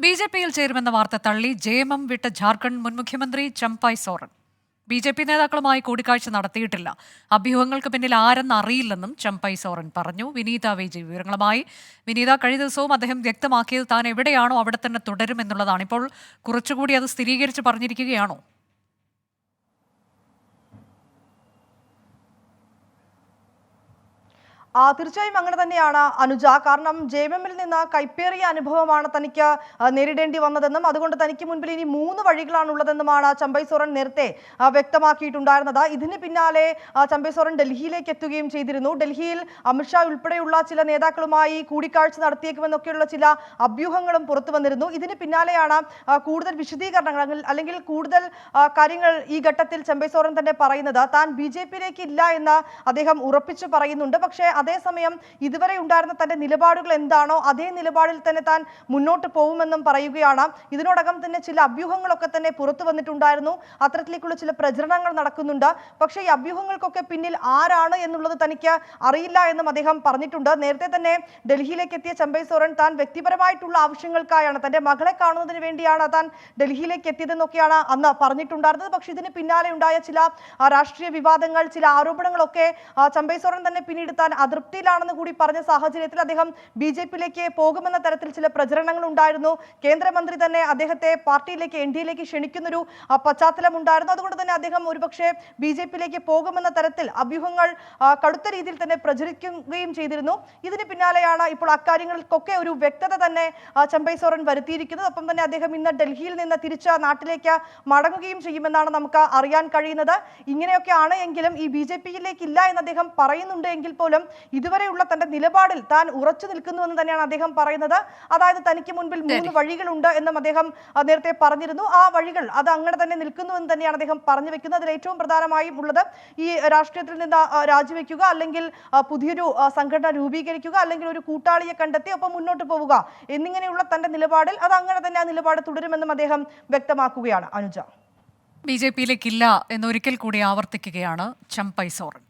ബിജെപിയിൽ ചേരുമെന്ന വാർത്ത തള്ളി ജെഎംഎം വിട്ട ജാർഖണ്ഡ് മുൻ മുഖ്യമന്ത്രി ചംപായ് സോറൻ. ബിജെപി നേതാക്കളുമായി കൂടിക്കാഴ്ച നടത്തിയിട്ടില്ല. അഭ്യൂഹങ്ങൾക്ക് പിന്നിൽ ആരെന്ന് അറിയില്ലെന്നും ചംപായ് സോറൻ പറഞ്ഞു. വിനീത വിജയ് വിവരങ്ങളുമായി. വിനീത, കഴിഞ്ഞ ദിവസവും അദ്ദേഹം വ്യക്തമാക്കിയത് താൻ എവിടെയാണോ അവിടെ തന്നെ തുടരുമെന്നുള്ളതാണ്. ഇപ്പോൾ കുറച്ചുകൂടി അത് സ്ഥിരീകരിച്ച് പറഞ്ഞിരിക്കുകയാണോ? തീർച്ചയായും അങ്ങനെ തന്നെയാണ് അനുജ. കാരണം ജെഎംഎമ്മിൽ നിന്ന് കൈപ്പേറിയ അനുഭവമാണ് തനിക്ക് നേരിടേണ്ടി വന്നതെന്നും അതുകൊണ്ട് തനിക്ക് മുൻപിൽ ഇനി 3 വഴികളാണ് ഉള്ളതെന്നുമാണ് ചംപായ് സോറൻ നേരത്തെ വ്യക്തമാക്കിയിട്ടുണ്ടായിരുന്നത്. ഇതിന് പിന്നാലെ ചംപായ് സോറൻ ഡൽഹിയിലേക്ക് എത്തുകയും ചെയ്തിരുന്നു. ഡൽഹിയിൽ അമിത്ഷാ ഉൾപ്പെടെയുള്ള ചില നേതാക്കളുമായി കൂടിക്കാഴ്ച നടത്തിയേക്കുമെന്നൊക്കെയുള്ള ചില അഭ്യൂഹങ്ങളും പുറത്തു വന്നിരുന്നു. ഇതിന് പിന്നാലെയാണ് കൂടുതൽ വിശദീകരണങ്ങൾ അല്ലെങ്കിൽ കൂടുതൽ കാര്യങ്ങൾ ഈ ഘട്ടത്തിൽ ചംപായ് സോറൻ തന്നെ പറയുന്നത്. താൻ ബിജെപിയിലേക്ക് ഇല്ല എന്ന് അദ്ദേഹം ഉറപ്പിച്ചു പറയുന്നുണ്ട്. പക്ഷേ അതേസമയം ഇതുവരെ ഉണ്ടായിരുന്ന തന്റെ നിലപാടുകൾ എന്താണോ അതേ നിലപാടിൽ തന്നെ താൻ മുന്നോട്ട് പോകുമെന്നും പറയുകയാണ്. ഇതിനോടകം തന്നെ ചില അഭ്യൂഹങ്ങളൊക്കെ തന്നെ പുറത്തു വന്നിട്ടുണ്ടായിരുന്നു. അത്തരത്തിലേക്കുള്ള ചില പ്രചരണങ്ങൾ നടക്കുന്നുണ്ട്. പക്ഷേ ഈ അഭ്യൂഹങ്ങൾക്കൊക്കെ പിന്നിൽ ആരാണ് എന്നുള്ളത് തനിക്ക് അറിയില്ല എന്നും അദ്ദേഹം പറഞ്ഞിട്ടുണ്ട്. നേരത്തെ തന്നെ ഡൽഹിയിലേക്ക് എത്തിയ ചംപായ് സോറൻ താൻ വ്യക്തിപരമായിട്ടുള്ള ആവശ്യങ്ങൾക്കായാണ്, തന്റെ മകളെ കാണുന്നതിന് വേണ്ടിയാണ് താൻ ഡൽഹിയിലേക്ക് എത്തിയതെന്നൊക്കെയാണ് അന്ന് പറഞ്ഞിട്ടുണ്ടായിരുന്നത്. പക്ഷേ ഇതിന് പിന്നാലെ ഉണ്ടായ ചില രാഷ്ട്രീയ വിവാദങ്ങൾ, ചില ആരോപണങ്ങളൊക്കെ ചംപായ് സോറൻ തന്നെ പിന്നീട് താൻ അതൃപ്തിയിലാണെന്ന് കൂടി പറഞ്ഞ സാഹചര്യത്തിൽ അദ്ദേഹം ബിജെപിയിലേക്ക് പോകുമെന്ന തരത്തിൽ ചില പ്രചരണങ്ങൾ ഉണ്ടായിരുന്നു. കേന്ദ്രമന്ത്രി തന്നെ അദ്ദേഹത്തെ പാർട്ടിയിലേക്ക് എൻഡിഎയിലേക്ക് ക്ഷണിക്കുന്നൊരു പശ്ചാത്തലം ഉണ്ടായിരുന്നു. അതുകൊണ്ട് തന്നെ അദ്ദേഹം ഒരുപക്ഷെ ബിജെപിയിലേക്ക് പോകുമെന്ന തരത്തിൽ അഭ്യൂഹങ്ങൾ കടുത്ത രീതിയിൽ തന്നെ പ്രചരിക്കുകയും ചെയ്തിരുന്നു. ഇതിന് പിന്നാലെയാണ് ഇപ്പോൾ അക്കാര്യങ്ങൾക്കൊക്കെ ഒരു വ്യക്തത തന്നെ ചംപായ് സോറൻ വരുത്തിയിരിക്കുന്നത്. ഒപ്പം തന്നെ അദ്ദേഹം ഇന്ന് ഡൽഹിയിൽ നിന്ന് തിരിച്ച് നാട്ടിലേക്ക് മടങ്ങുകയും ചെയ്യുമെന്നാണ് നമുക്ക് അറിയാൻ കഴിയുന്നത്. ഇങ്ങനെയൊക്കെയാണ് എങ്കിലും ഈ ബിജെപിയിലേക്ക് ഇല്ല എന്ന് അദ്ദേഹം പറയുന്നുണ്ട് എങ്കിൽ പോലും ഇതുവരെയുള്ള തന്റെ നിലപാടിൽ താൻ ഉറച്ചു നിൽക്കുന്നുവെന്ന് തന്നെയാണ് അദ്ദേഹം പറയുന്നത്. അതായത് തനിക്ക് മുൻപിൽ 3 വഴികളുണ്ട് എന്നും അദ്ദേഹം നേരത്തെ പറഞ്ഞിരുന്നു. ആ വഴികൾ അത് അങ്ങനെ തന്നെ നിൽക്കുന്നുവെന്ന് തന്നെയാണ് അദ്ദേഹം പറഞ്ഞു വെക്കുന്നത്. അതിൽ ഏറ്റവും പ്രധാനമായും ഉള്ളത് ഈ രാഷ്ട്രീയത്തിൽ നിന്ന് രാജിവെക്കുക, അല്ലെങ്കിൽ പുതിയൊരു സംഘടന രൂപീകരിക്കുക, അല്ലെങ്കിൽ ഒരു കൂട്ടാളിയെ കണ്ടെത്തി ഒപ്പം മുന്നോട്ട് പോവുക എന്നിങ്ങനെയുള്ള തന്റെ നിലപാടിൽ അത് അങ്ങനെ തന്നെ ആ നിലപാട് തുടരുമെന്നും അദ്ദേഹം വ്യക്തമാക്കുകയാണ്. അനുജ, ബിജെപിയിലേക്കില്ല എന്നൊരിക്കൽ കൂടി ആവർത്തിക്കുകയാണ് ചംപായ് സോറൻ.